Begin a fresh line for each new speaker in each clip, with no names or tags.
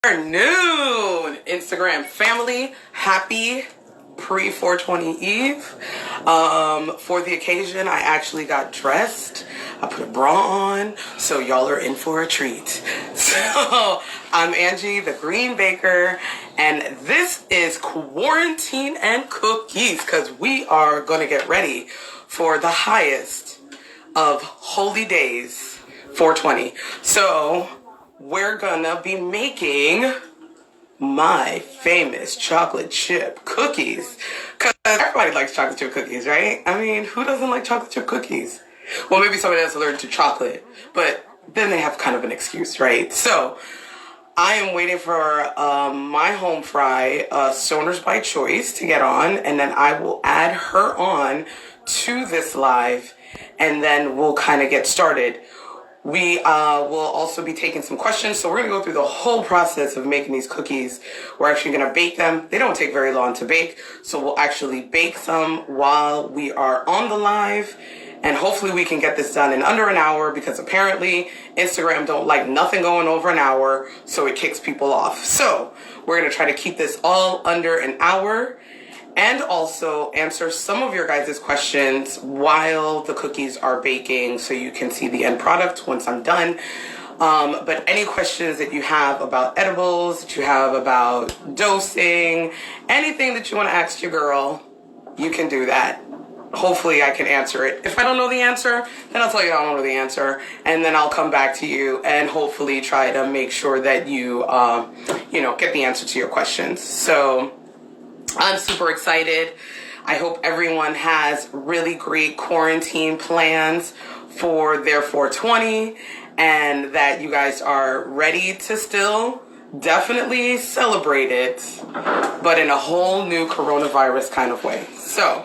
Afternoon, Instagram family. Happy pre-420 Eve. For the occasion, I actually got dressed. I put a bra on, so y'all are in for a treat. So I'm Angie, the Green Baker, and this is Quarantine and Cookies, because we are going to get ready for the highest of holy days, 420. So we're gonna be making my famous chocolate chip cookies. Because everybody likes chocolate chip cookies, right? I mean, who doesn't like chocolate chip cookies? Well, maybe somebody that's allergic to chocolate, but then they have kind of an excuse, right? So I am waiting for my home fry, Stoners by Choice, to get on, and then I will add her on to this live, and then we'll kind of get started. We will also be taking some questions. So we're going to go through the whole process of making these cookies. We're actually going to bake them. They don't take very long to bake. So we'll actually bake some while we are on the live. And hopefully we can get this done in under an hour, because apparently Instagram don't like nothing going over an hour. So it kicks people off. So we're going to try to keep this all under an hour, and also answer some of your guys' questions while the cookies are baking, so you can see the end product once I'm done. But any questions that you have about edibles, that you have about dosing, anything that you want to ask your girl, you can do that. Hopefully I can answer it. If I don't know the answer, then I'll tell you I don't know the answer, and then I'll come back to you and hopefully try to make sure that you, get the answer to your questions. So I'm super excited. I hope everyone has really great quarantine plans for their 420, and that you guys are ready to still definitely celebrate it, but in a whole new coronavirus kind of way. So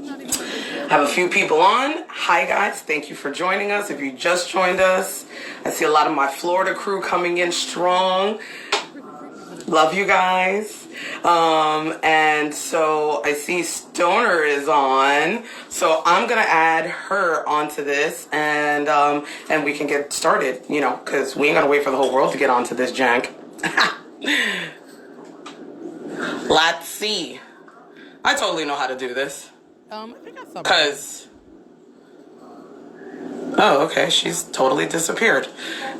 I have a few people on. Hi guys, thank you for joining us. If you just joined us, I see a lot of my Florida crew coming in strong. Love you guys. And so I see Stoner is on, so I'm gonna add her onto this, and we can get started, because we ain't gonna wait for the whole world to get onto this jank. Let's see. I totally know how to do this. I think I saw. Cause oh, okay, she's totally disappeared.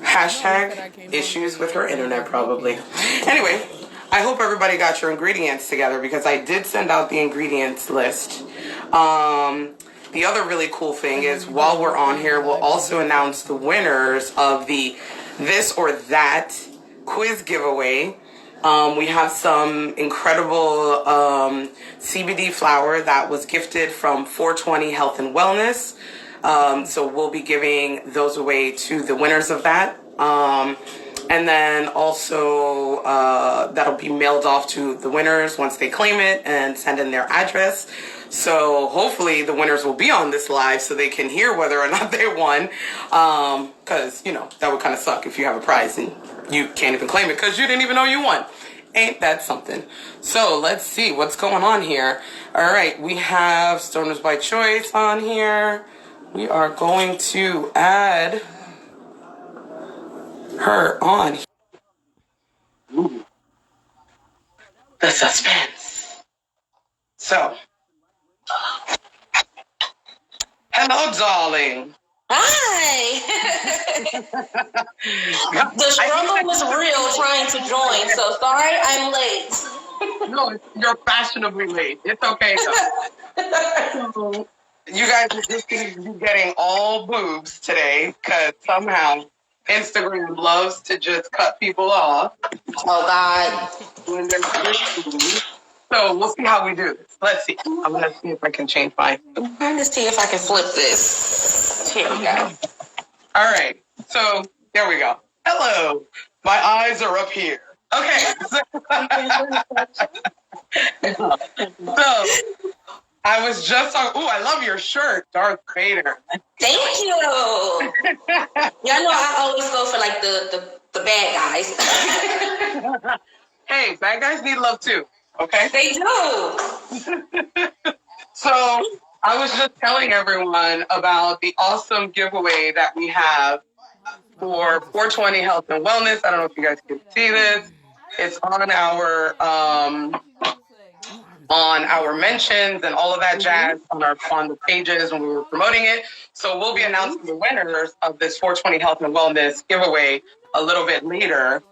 Hashtag issues with her internet, probably. Anyway, I hope everybody got your ingredients together, because I did send out the ingredients list. The other really cool thing is, while we're on here, we'll also announce the winners of the This or That quiz giveaway. We have some incredible CBD flower that was gifted from 420 Health and Wellness. So we'll be giving those away to the winners of that. And then also that'll be mailed off to the winners once they claim it and send in their address. So hopefully the winners will be on this live so they can hear whether or not they won. Because, that would kind of suck if you have a prize and you can't even claim it because you didn't even know you won. Ain't that something? So let's see what's going on here. All right, we have Stoners by Choice on here. We are going to add her on. Ooh. The suspense. So, hello, darling.
Hi. The struggle was real trying to join, so sorry I'm late.
No, you're fashionably late. It's okay, though. You guys are just going to be getting all boobs today, because somehow Instagram loves to just cut people off.
Oh, God.
When they're so we'll see how we do this. Let's see. I'm going to see if I can change my...
Let's see if I can flip this. Here we go.
All right. So there we go. Hello. My eyes are up here. Okay. So I was just on... Ooh, I love your shirt, Darth Vader.
Thank you. Y'all know I always go for like the bad guys.
Hey, bad guys need love too. Okay?
They do.
So I was just telling everyone about the awesome giveaway that we have for 420 Health and Wellness. I don't know if you guys can see this. It's on our mentions and all of that jazz on the pages when we were promoting it. So we'll be announcing the winners of this 420 Health and Wellness giveaway a little bit later.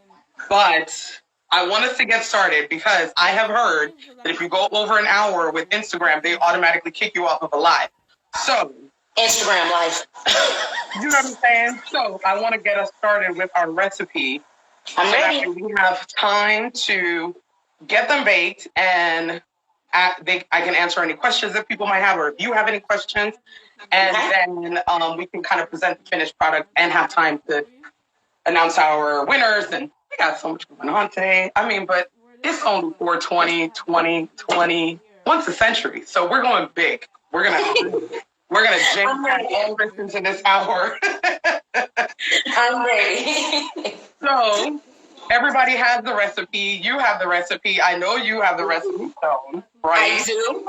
But I want us to get started because I have heard that if you go over an hour with Instagram, they automatically kick you off of a live. So
Instagram live.
you know what I'm saying? So I want to get us started with our recipe.
I'm ready.
That we have time to get them baked and I can answer any questions that people might have, or if you have any questions, and then we can kind of present the finished product and have time to announce our winners. And we got so much going on today. I mean, but it's only 420, 20, once a century. So we're going big. We're gonna jam all this into this hour.
I'm ready.
So everybody has the recipe. You have the recipe. I know you have the recipe stone, right?
I do.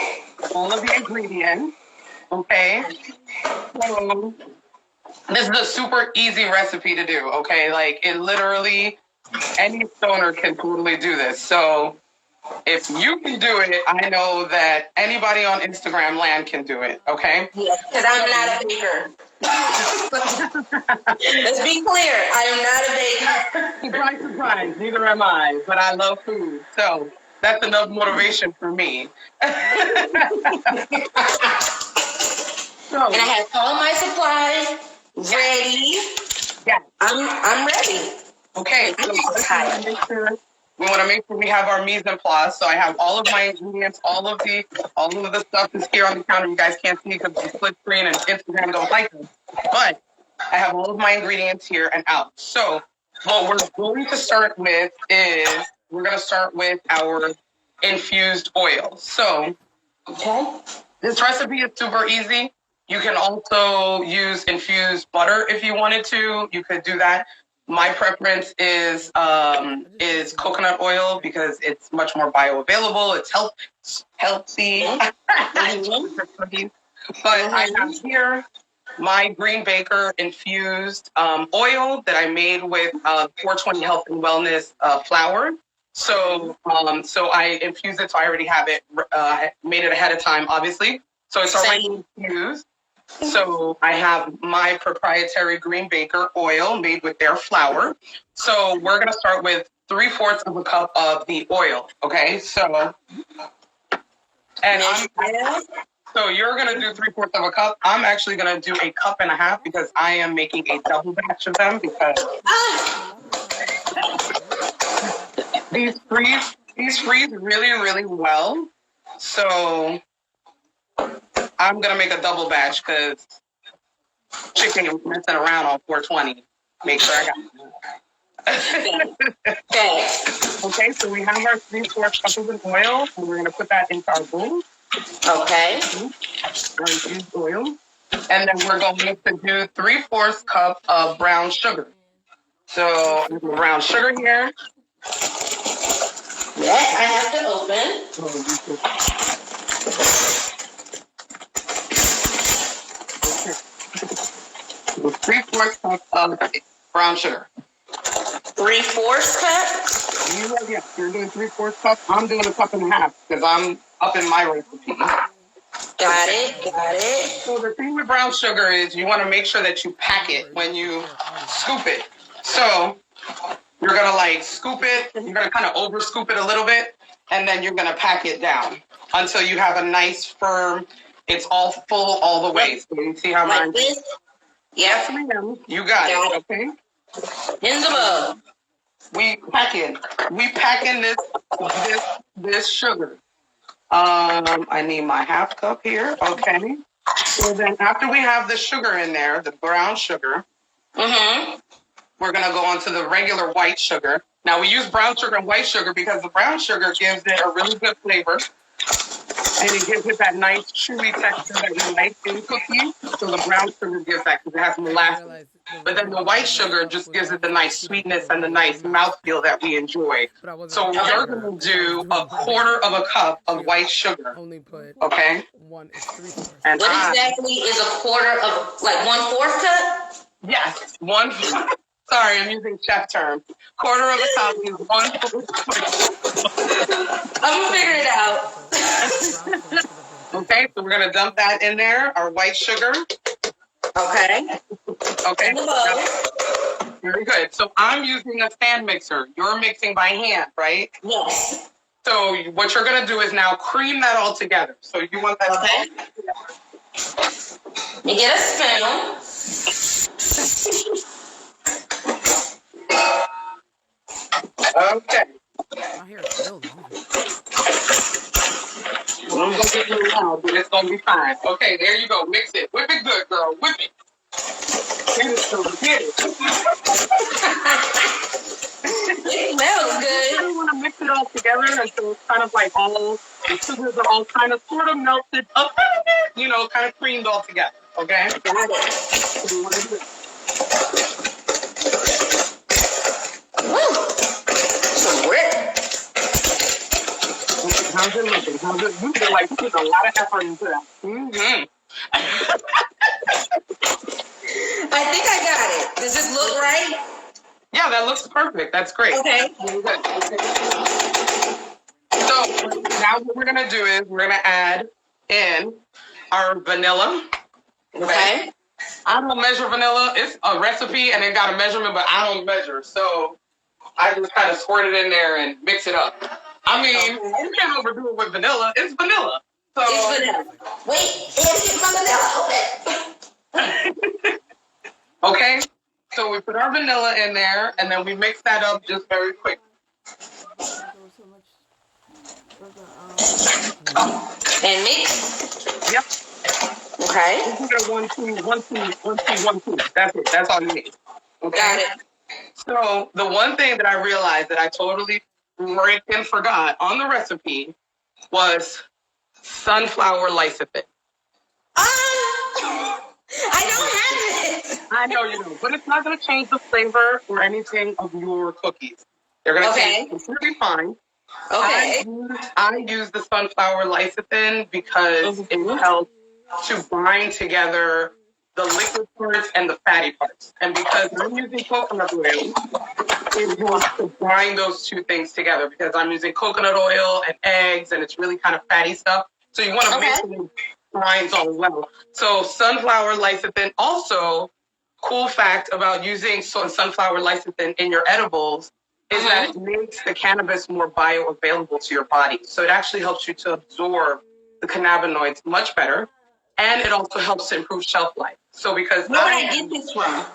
All of the ingredients. Okay. So this is a super easy recipe to do. Okay, like it literally, any stoner can totally do this. So if you can do it, I know that anybody on Instagram land can do it. Okay.
Yes, because I'm not a baker. Let's be clear. I am not a baker.
Surprise. Neither am I, but I love food. So that's enough motivation for me. So,
and I have all my supplies ready.
Yeah.
I'm ready.
Okay. So we want to make sure we have our mise en place. So I have all of my ingredients, all of the stuff is here on the counter. You guys can't see because it's split screen and Instagram don't like it. But I have all of my ingredients here and out. So what we're going to start with is our infused oil. So this recipe is super easy. You can also use infused butter if you wanted to. You could do that. My preference is coconut oil because it's much more bioavailable. It's healthy. But I have here my Green Baker infused oil that I made with 420 Health and Wellness flour. So I infused it. So I already have it. Made it ahead of time, obviously. So it's already infused. So I have my proprietary Green Baker oil made with their flour. So we're going to start with 3/4 of a cup of the oil. Okay. So you're going to do 3/4 of a cup. I'm actually going to do 1.5 cups because I am making a double batch of them because these freeze really, really well. So I'm going to make a double batch because chicken is messing around on 420. Make sure I got it. Okay, so we have our 3/4 cups of oil, and we're going to put that into our bowl.
Okay.
Our infused oil. And then we're going to do 3/4 cup of brown sugar. So brown sugar here.
Yes, I have to open.
3/4 cup of brown sugar.
3/4 cup?
You're doing 3/4 cup. I'm doing 1.5 cups because I'm up in my recipe.
Got it.
So the thing with brown sugar is you want to make sure that you pack it when you scoop it. So you're going to scoop it. You're going to kind of over scoop it a little bit. And then you're going to pack it down until you have a nice firm, it's all full all the way. So you see how
like this?
Yes, ma'am. You got it. Okay.
In the bowl.
We packing this sugar. I need my 1/2 cup here. Okay. So then after we have the sugar in there, the brown sugar, we're going to go on to the regular white sugar. Now we use brown sugar and white sugar because the brown sugar gives it a really good flavor. And it gives it that nice chewy texture that we like in cookies. So the brown sugar gives that because it has molasses. But then the white sugar just gives it the nice sweetness and the nice mouthfeel that we enjoy. So we're going to do 1/4 of a cup of white sugar. Okay?
And what exactly is 1/4 of, 1/4 cup?
Yes. 1/4. Sorry, I'm using chef terms. Quarter of a cup is 1
I'm gonna figure it out.
Okay, so we're gonna dump that in there. Our white sugar.
Okay.
Okay.
In the bowl.
Very good. So I'm using a stand mixer. You're mixing by hand, right?
Yes.
So what you're gonna do is now cream that all together. So you want that.
Okay. You get a spoon.
Okay.
My hair is still long.
I'm gonna get you loud, but it's gonna be fine. Okay, there you go. Mix it. Whip it good, girl. Whip it. Get it, so get it.
It smells good.
You want to mix it all together until it's kind of like all the sugars are all kind of sort of melted up, you know, kind of creamed all together. Okay.
Got it. Woo. Some rip.
How's it looking? How's it? You feel like you put a lot of effort into that. Mm-hmm.
I think I got it. Does this look right?
Yeah, that looks perfect. That's great.
Okay.
Very good. Okay. So now what we're gonna do is we're gonna add in our vanilla.
Okay.
I don't measure vanilla. It's a recipe and it got a measurement, but I don't measure. So I just kind of squirt it in there and mix it up. I mean, you can't overdo it with vanilla. It's vanilla. So
It's vanilla. Wait, it's my vanilla.
okay. So we put our vanilla in there and then we mix that up just very quick.
And mix.
Yep.
Okay.
You got 1, 2, 1, 2, 1, 2, 1, 2. That's it. That's all you need. Okay.
Got it.
So the one thing that I realized that I totally freaking forgot on the recipe was sunflower lecithin.
I don't have it.
I know you do, but it's not going to change the flavor or anything of your cookies. They're going to taste completely fine.
Okay.
I use the sunflower lecithin because it helps to bind together the liquid parts and the fatty parts. And because I'm using coconut oil, it helps to bind those two things together because I'm using coconut oil and eggs and it's really kind of fatty stuff. So you want to make sure it binds all well. So sunflower lecithin also, cool fact about using sunflower lecithin in your edibles is that it makes the cannabis more bioavailable to your body. So it actually helps you to absorb the cannabinoids much better. And it also helps to improve shelf life. So because
where would I get this from?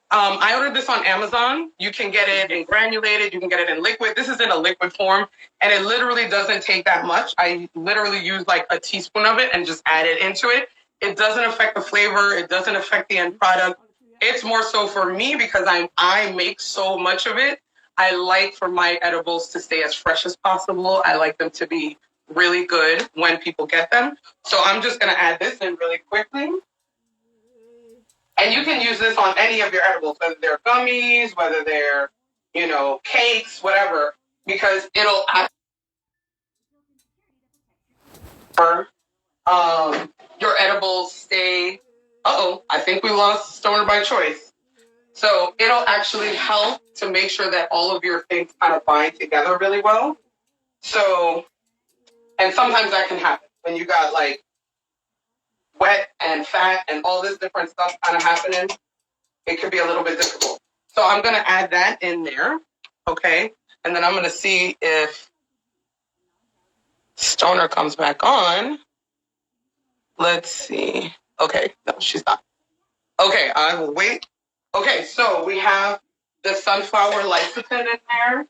I ordered this on Amazon. You can get it in granulated. You can get it in liquid. This is in a liquid form. And it literally doesn't take that much. I literally use like a teaspoon of it and just add it into it. It doesn't affect the flavor. It doesn't affect the end product. It's more so for me because I make so much of it. I like for my edibles to stay as fresh as possible. I like them to be really good when people get them. So I'm just going to add this in really quickly. And you can use this on any of your edibles, whether they're gummies, whether they're, you know, cakes, whatever, because it'll your edibles stay. I think we lost Stoner by choice. So it'll actually help to make sure that all of your things kind of bind together really well. So, and sometimes that can happen when you got like wet and fat and all this different stuff kind of happening. It could be a little bit difficult. So I'm going to add that in there. Okay. And then I'm going to see if Stoner comes back on. Let's see. Okay. No, she's not. Okay. I will wait. Okay. So we have the sunflower lecithin in there,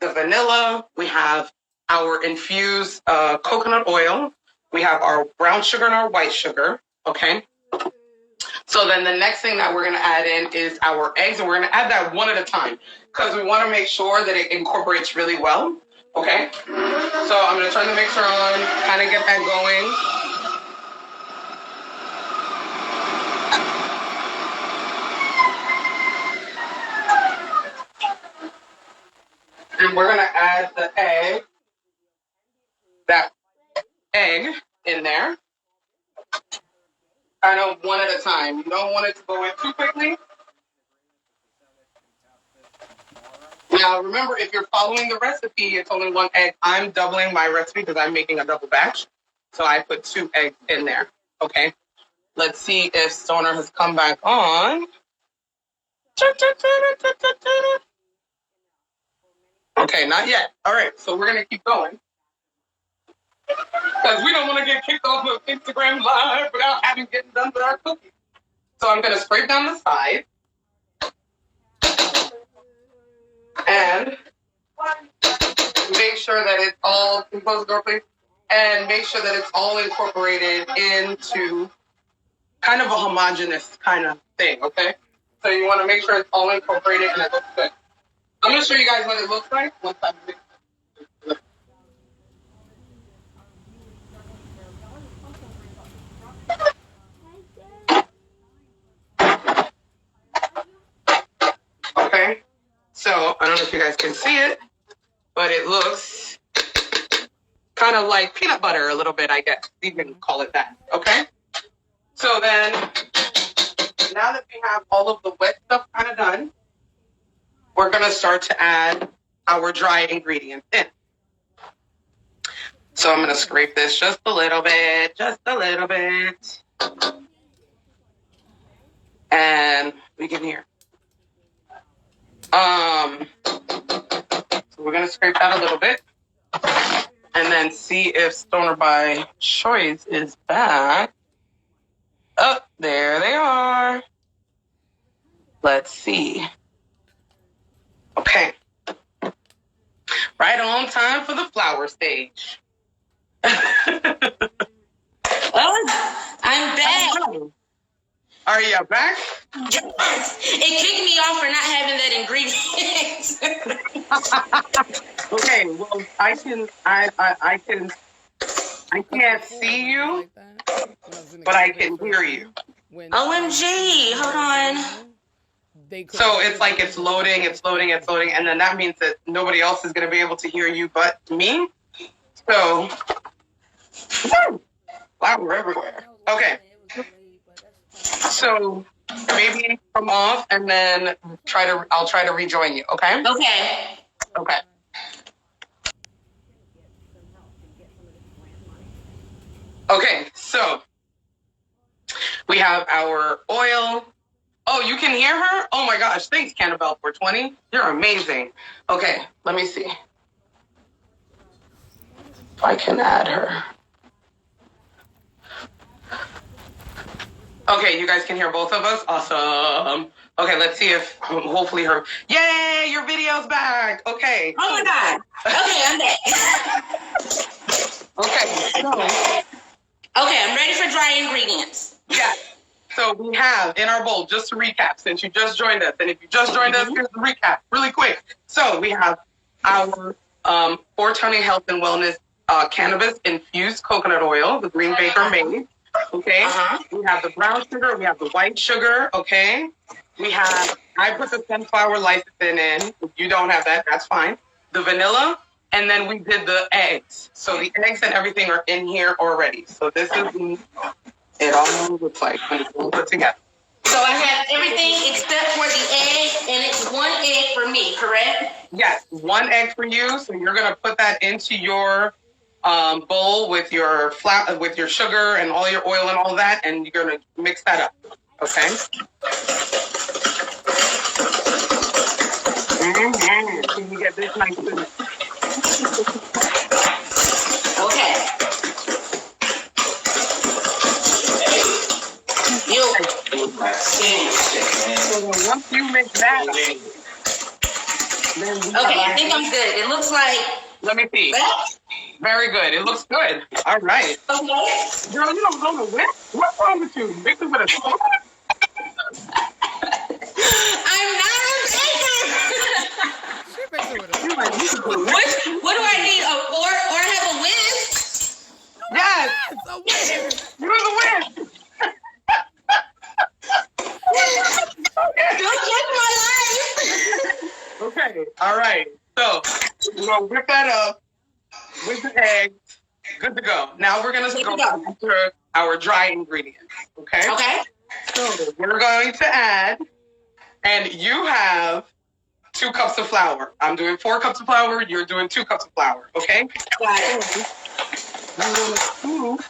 the vanilla. We have our infused coconut oil. We have our brown sugar and our white sugar. Okay. So then the next thing that we're going to add in is our eggs, and we're going to add that one at a time because we want to make sure that it incorporates really well. Okay. So I'm going to turn the mixer on, kind of get that going. And we're going to add the egg in there. Kind of one at a time. You don't want it to go in too quickly. Now, remember, if you're following the recipe, it's only 1 egg. I'm doubling my recipe because I'm making a double batch. So I put 2 eggs in there. Okay. Let's see if Stoner has come back on. Okay, not yet. All right, so we're going to keep going. Because we don't want to get kicked off of Instagram Live without having getting done with our cookies. So I'm going to scrape down the side. And make sure that it's all, compose the door, please. And make sure that it's all incorporated into kind of a homogeneous kind of thing, okay? So you want to make sure it's all incorporated and it looks good. I'm going to show you guys what it looks like once I'm mixed. Okay, so I don't know if you guys can see it, but it looks kind of like peanut butter a little bit, I guess. You can call it that, okay? So then, now that we have all of the wet stuff kind of done, we're going to start to add our dry ingredients in. So I'm going to scrape this just a little bit. And we can hear. So we're going to scrape that a little bit. And then see if Stoner by Choice is back. Oh, there they are. Let's see. Okay. Right on time for the flower stage.
Oh, I'm back.
Are you back?
It kicked me off for not having that ingredient.
Okay, well, I can't see you, but I can hear you.
OMG, hold on.
So it's like it's loading, and then that means that nobody else is going to be able to hear you but me. So, flower everywhere. Okay. So maybe come off and then I'll try to rejoin you, okay?
Okay.
Okay. Okay, so we have our oil. Oh, you can hear her? Oh my gosh, thanks, Cannabelle 420. You're amazing. Okay, let me see. If I can add her. Okay, you guys can hear both of us? Awesome. Okay, let's see if hopefully her. Yay, your video's back. Okay.
Oh my God. Okay, I'm back.
Okay, so.
Okay, I'm ready for dry ingredients.
Yeah. So we have in our bowl, just to recap, since you just joined us, and if you just joined us, here's the recap, really quick. So we have our 420 Health and Wellness cannabis infused coconut oil, the Green Baker made. Okay. We have the brown sugar. We have the white sugar. Okay. I put the sunflower lecithin in. If you don't have that, that's fine. The vanilla. And then we did the eggs. So the eggs and everything are in here already. So this is it all looks like when it's all put together.
So I have everything except for the egg, and it's 1 egg for me, correct?
Yes, 1 egg for you. So you're gonna put that into your bowl with your with your sugar and all your oil and all that, and you're gonna mix that up. Okay. So you get this nice.
Okay.
So once you mix that, then
okay, I think I'm good. It looks like.
Let me see.
That?
Very good. It looks good. All right.
Okay.
Girl, you don't know the whip? What's wrong with you? Mix it with a spoon?
I'm not a baker. What do I need? Or have a whisk?
Yes.
A whisk.
You're the whip.
Don't check my life.
Okay. All right. So we're gonna whip that up with the eggs. Good to go. Now we're gonna go after our dry ingredients. Okay.
Okay.
So we're going to add, and you have 2 cups of flour. I'm doing 4 cups of flour. You're doing 2 cups of flour. Okay?
Got it.
You want to scoop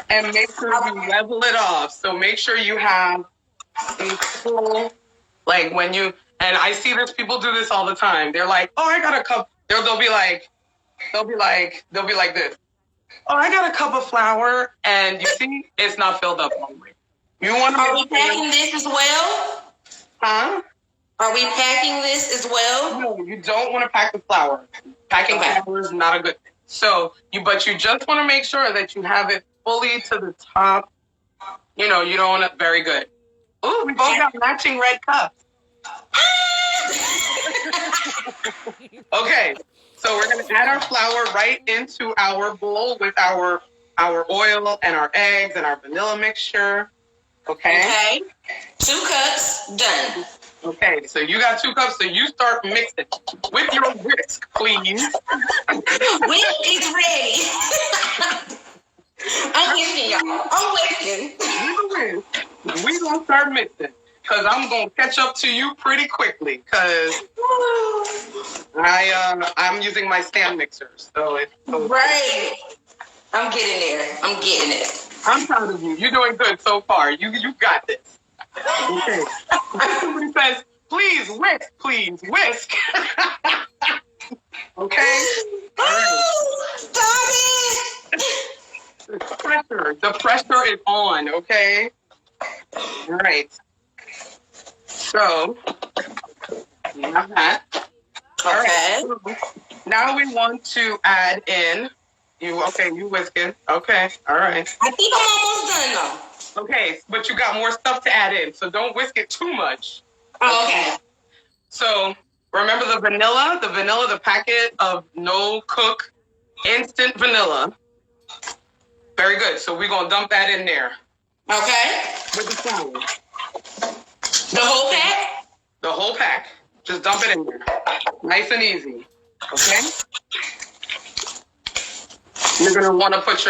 and make sure you level it off. So make sure you have a full, like when you, and I see this, people do this all the time. They're like, oh, I got a cup. They'll be like this. Oh, I got a cup of flour, and you see, it's not filled up all the way. You want to?
Are we packing this as well?
Huh?
Are we packing this as well?
No, you don't want to pack the flour. Packing flour is not a good thing. So but you just want to make sure that you have it fully to the top. You know, you don't want to, very good. Ooh, we both got matching red cups. Okay, so we're going to add our flour right into our bowl with our oil and our eggs and our vanilla mixture. Okay?
2 cups, done.
Okay, so you got 2 cups, so you start mixing with your whisk, please.
Whisk is ready. I'm whisking, y'all. I'm whisking.
We're going to start mixing, because I'm going to catch up to you pretty quickly, because I'm using my stand mixers, so it's...
Right. I'm getting there. I'm getting it.
I'm proud of you. You're doing good so far. You got this. Okay. Somebody says, please whisk, please whisk. Okay? All right.
Stop it!
The pressure is on, okay? All right. So, you have that. All right. Now we want to add in, you whisking. Okay, all right.
I think I'm almost done though.
Okay, but you got more stuff to add in, so don't whisk it too much.
Oh, okay.
So remember the vanilla, the packet of no cook instant vanilla. Very good. So we're gonna dump that in there.
Okay.
With the flour.
The whole pack?
The whole pack. Just dump it in there. Nice and easy. Okay? You're going to want to put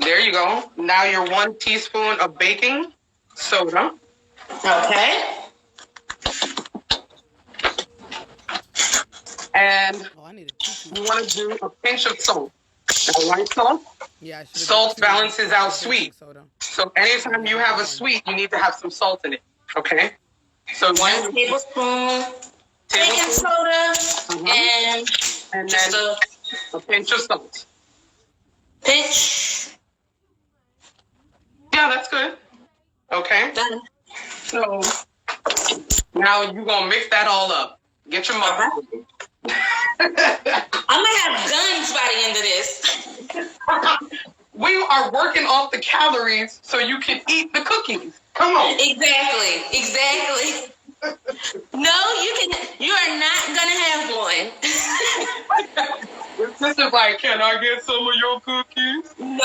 there you go. Now your 1 teaspoon of baking soda.
Okay.
And you want to do a pinch of salt. Now, white salt?
Yeah,
salt balances out sweet. So anytime you have a sweet, you need to have some salt in it. Okay? So
1 tablespoon baking soda and just
then a pinch of salt.
Pinch.
Yeah, that's good. Okay.
Done.
So now you're gonna mix that all up. Get your mother.
I'm gonna have guns by the end of this.
We are working off the calories so you can eat the cookies. Come on.
Exactly. No, you are not gonna have one.
Your sister's like, can I get some of your cookies?
Nope.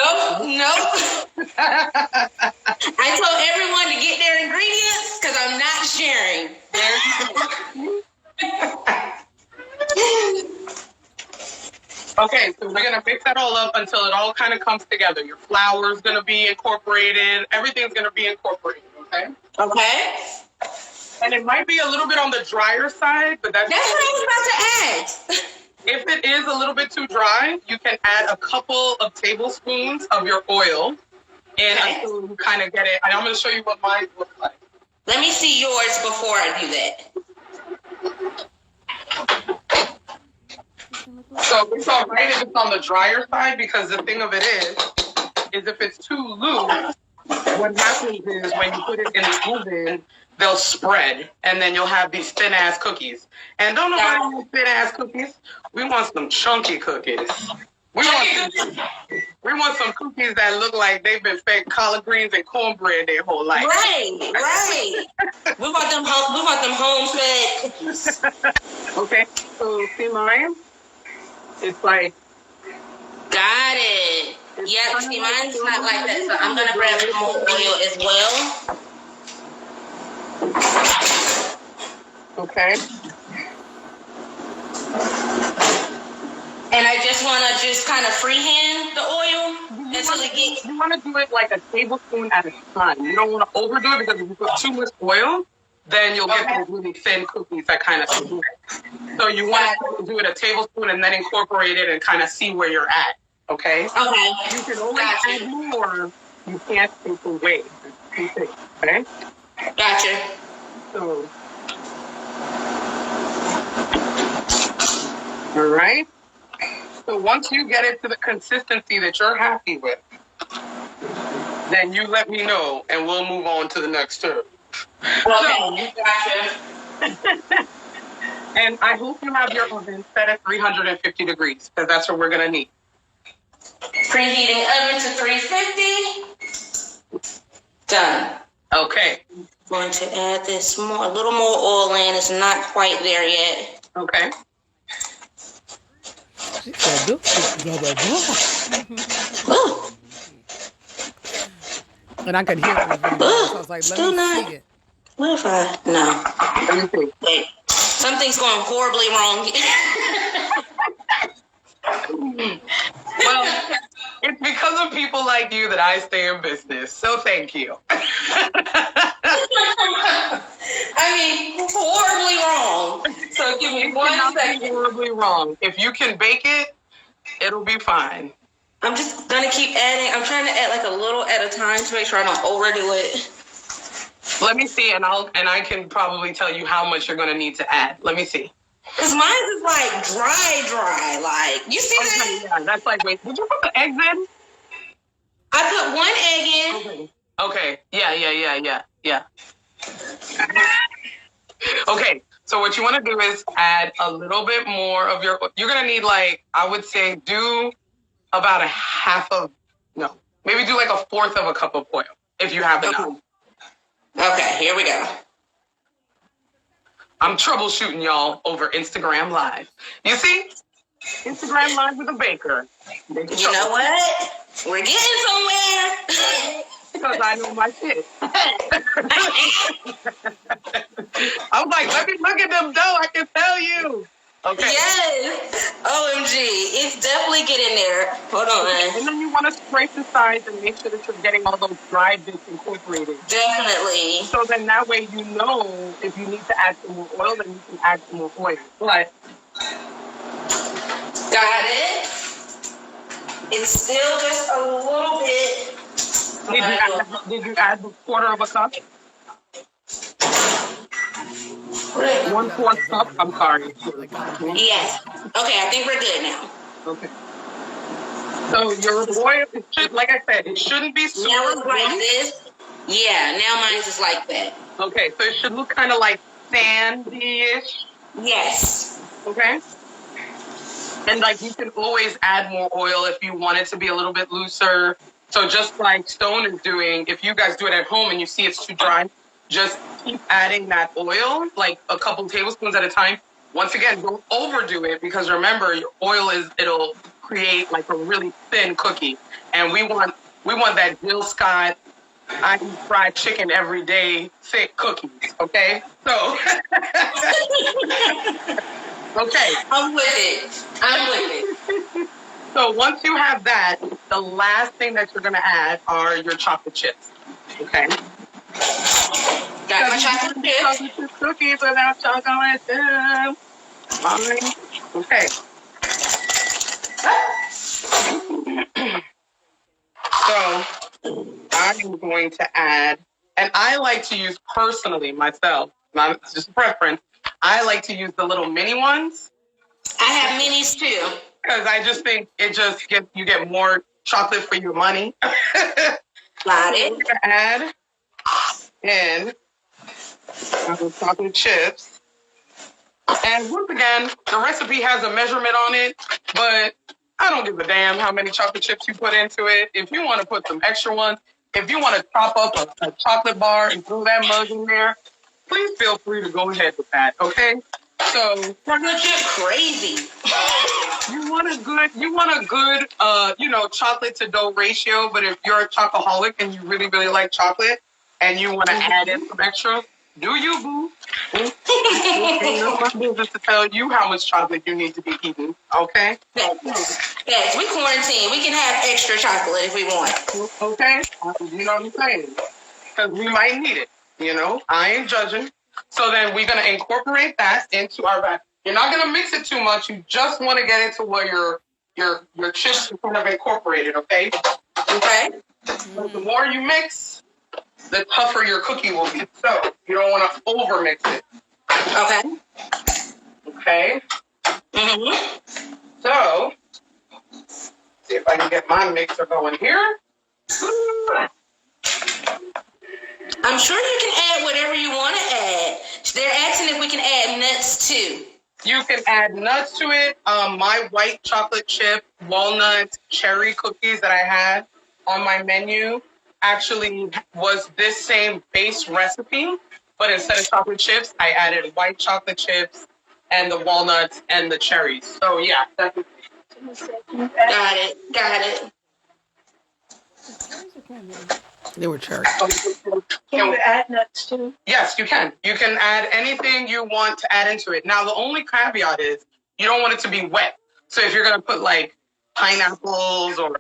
I told everyone to get their ingredients because I'm not sharing.
Okay, so we're gonna mix that all up until it all kind of comes together. Your flour's gonna be incorporated. Everything's gonna be incorporated. Okay.
Okay.
And it might be a little bit on the drier side, but that's what
I was about to add.
If it is a little bit too dry, you can add a couple of tablespoons of your oil and until you kind of get it. And I'm going to show you what mine looks like.
Let me see yours before I do that.
So it's all right if it's on the drier side, because the thing of it is if it's too loose, what happens is when you put it in the oven, they'll spread, and then you'll have these thin-ass cookies. And don't nobody want thin-ass cookies. We want some chunky cookies. We want some cookies that look like they've been fed collard greens and cornbread their whole life.
Right. We want them home-fed cookies.
Okay, so see mine? It's like...
Got it. Yeah, see, mine's not like that, so I'm going to grab some more oil as well.
Okay.
And I just want to kind of freehand the oil until it gets...
You want to do it like a tablespoon at a time. You don't want to overdo it, because if you put too much oil, then you'll get those really thin cookies that kind of split. So you want to do it a tablespoon and then incorporate it and kind of see where you're at. Okay?
Okay.
You can only add more. You can't take away. Okay?
Gotcha.
So, all right. So once you get it to the consistency that you're happy with, then you let me know and we'll move on to the next step.
Okay. Gotcha.
And I hope you have your oven set at 350 degrees because that's what we're going to need.
Preheating oven to 350. Done.
Okay.
Going to add this a little more oil in. It's not quite there yet.
Okay.
She said, "Do blah, blah, blah."
Ooh.
And I could hear it was really good. So I was like,
Still
let me
not.
see it.
What if I? No.
Let me see.
Wait. Something's going horribly wrong.
Well, it's because of people like you that I stay in business. So thank you.
I mean, horribly wrong. So give me one second.
Horribly wrong. If you can bake it, it'll be fine.
I'm just gonna keep adding. I'm trying to add like a little at a time to make sure I don't overdo it.
Let me see, and I can probably tell you how much you're gonna need to add. Let me see.
Cause mine is like dry. Like you see that?
Yeah, that's like, wait, did you put the eggs in?
I put one egg in.
Okay. Yeah. Okay. So what you want to do is add a little bit more of you're going to need like, I would say do about maybe do like a fourth of a cup of oil if you have enough.
Okay, here we go.
I'm troubleshooting y'all over Instagram Live. You see? Instagram Live with a baker.
You know what? We're getting somewhere.
Because I know my shit. I was like, let me look at them dough. I can tell you. Okay.
Yes. OMG. It's definitely getting there. Hold on.
And then you want to scrape the sides and make sure that you're getting all those dry bits incorporated.
Definitely.
So then that way you know if you need to add some more oil, then you can add some more oil. But
got it. It's still just a little bit.
did you add the quarter of a cup? 1/4 cup. I'm sorry.
Yes. Okay, I think we're good now.
Okay. So your oil, like I said, it shouldn't be super.
Now it's like this. Yeah, now mine's just like that.
Okay, so it should look kind of like sandy-ish.
Yes.
Okay. And like you can always add more oil if you want it to be a little bit looser. So just like Stone is doing, if you guys do it at home and you see it's too dry, just keep adding that oil, like a couple tablespoons at a time. Once again, don't overdo it because remember, your oil it'll create like a really thin cookie. And we want that Jill Scott, I eat fried chicken every day, thick cookies, okay? So, okay.
I'm with it.
So once you have that, the last thing that you're going to add are your chocolate chips, okay?
Got my chocolate chips.
Chocolate chip cookies without chocolate chips. Fine. Okay. So I'm going to add, and I like to use personally myself, it's just a preference, I like to use the little mini ones.
I have minis too.
Because I just think you get more chocolate for your money.
Got it.
We're going to add in chocolate chips. And once again, the recipe has a measurement on it, but I don't give a damn how many chocolate chips you put into it. If you want to put some extra ones, if you want to chop up a chocolate bar and throw that mug in there, please feel free to go ahead with that, okay? So
chocolate chip crazy.
You want a good chocolate to dough ratio, but if you're a chocoholic and you really, really like chocolate and you want to add in some extra, do you, boo? It's my business to tell you how much chocolate you need to be eating, okay?
Yes, we quarantine. We can have extra chocolate if we want.
Okay? You know what I'm saying? Because we might need it, I ain't judging. So then we're gonna incorporate that into our batter. You're not gonna mix it too much. You just want to get it to where your chips are kind of incorporated. Okay.
Okay.
But the more you mix, the tougher your cookie will be. So you don't want to over mix it.
Okay.
Okay.
Mm-hmm.
So see if I can get my mixer going here.
I'm sure you can add whatever you want to add. They're asking if we can add nuts too.
You can add nuts to it. My white chocolate chip, walnut, cherry cookies that I had on my menu actually was this same base recipe, but instead of chocolate chips, I added white chocolate chips and the walnuts and the cherries. So yeah, definitely.
Got it.
They were cherry.
Can you add nuts too?
Yes, you can. You can add anything you want to add into it. Now, the only caveat is you don't want it to be wet. So if you're going to put like pineapples or,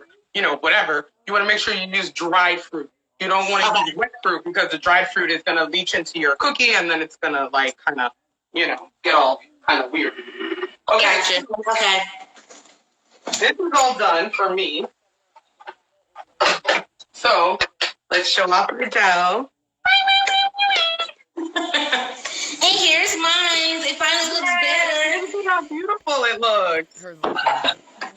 whatever, you want to make sure you use dried fruit. You don't want to use wet fruit because the dried fruit is going to leach into your cookie and then it's going to like kind of, get all kind of weird. Okay.
Gotcha. Okay.
This is all done for me. So let's show off the dough.
And here's mine. It finally looks better.
See how beautiful it looks.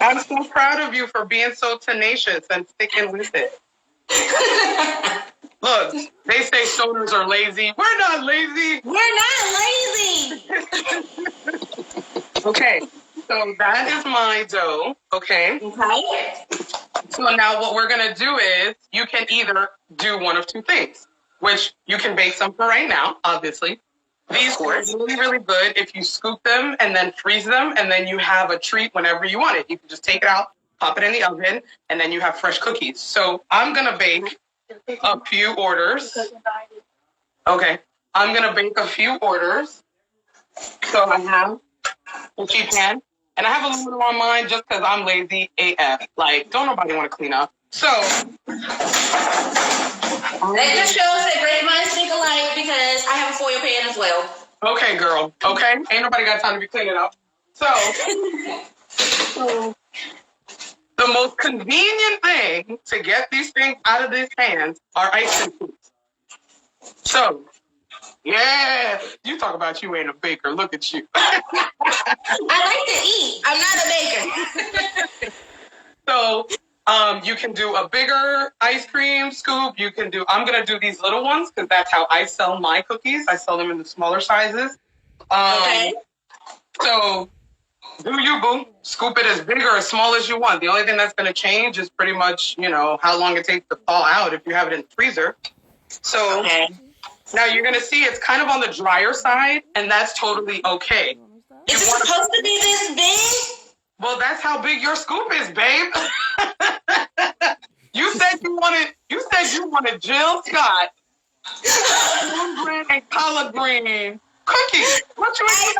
I'm so proud of you for being so tenacious and sticking with it. Look, they say stoners are lazy. We're not lazy.
We're not lazy.
Okay, so that is my dough. Okay.
Okay.
So now what we're going to do is you can either do one of two things, which you can bake some for right now, obviously. These are really, really good if you scoop them and then freeze them, and then you have a treat whenever you want it. You can just take it out, pop it in the oven, and then you have fresh cookies. So I'm going to bake a few orders. Okay. I'm going to bake a few orders. So I have a sheet pan, and I have aluminum on mine just because I'm lazy AF. Like, don't nobody want to clean up. So
that just shows that great minds think alike because I have a foil pan as well.
okay, girl. Okay. Ain't nobody got time to be cleaning up. So the most convenient thing to get these things out of these pans are ice cream cubes. So, yeah, you talk about you ain't a baker. Look at you.
I like to eat. I'm not a baker.
So, you can do a bigger ice cream scoop. I'm going to do these little ones because that's how I sell my cookies. I sell them in the smaller sizes.
Okay.
So, do you, boo. Scoop it as big or as small as you want. The only thing that's going to change is pretty much, how long it takes to thaw out if you have it in the freezer. So, now you're going to see it's kind of on the drier side, and that's totally okay.
Is it supposed to be this big?
Well, that's how big your scoop is, babe. You said you wanted Jill Scott cornbread and collard green cookies. What you
I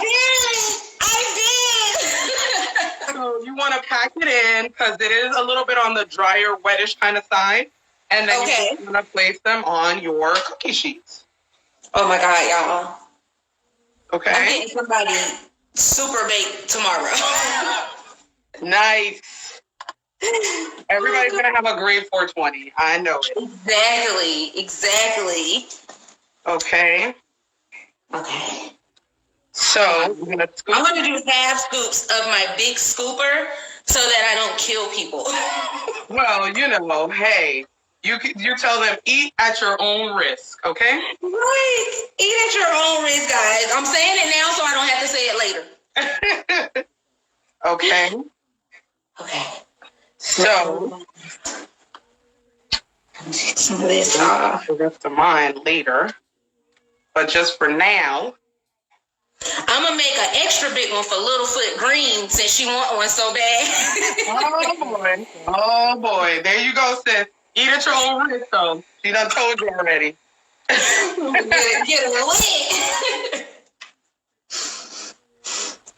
did.
So you want to pack it in because it is a little bit on the drier, wettish kind of side, and then you want to place them on your cookie sheets.
Oh my God, y'all!
Okay.
I'm getting somebody super baked tomorrow.
Nice. Everybody's gonna have a great 420. I know it.
Exactly.
Okay. So we're gonna
I'm gonna do half scoops of my big scooper so that I don't kill people.
Well, hey, you tell them eat at your own risk, okay?
Right. Eat at your own risk, guys. I'm saying it now so I don't have to say it later.
Okay. So
some of this off.
The rest of mine later, but just for now,
I'm gonna make an extra big one for Littlefoot Green since she want one so bad.
Oh boy, there you go, sis. Eat at your own risk, though. She done told you already.
Get it lit.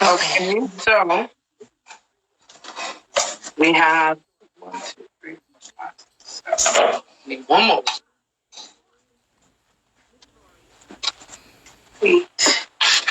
Okay.
So we have 1, 2, 3, 4, 5, 6, 7. Need one more.
Sweet.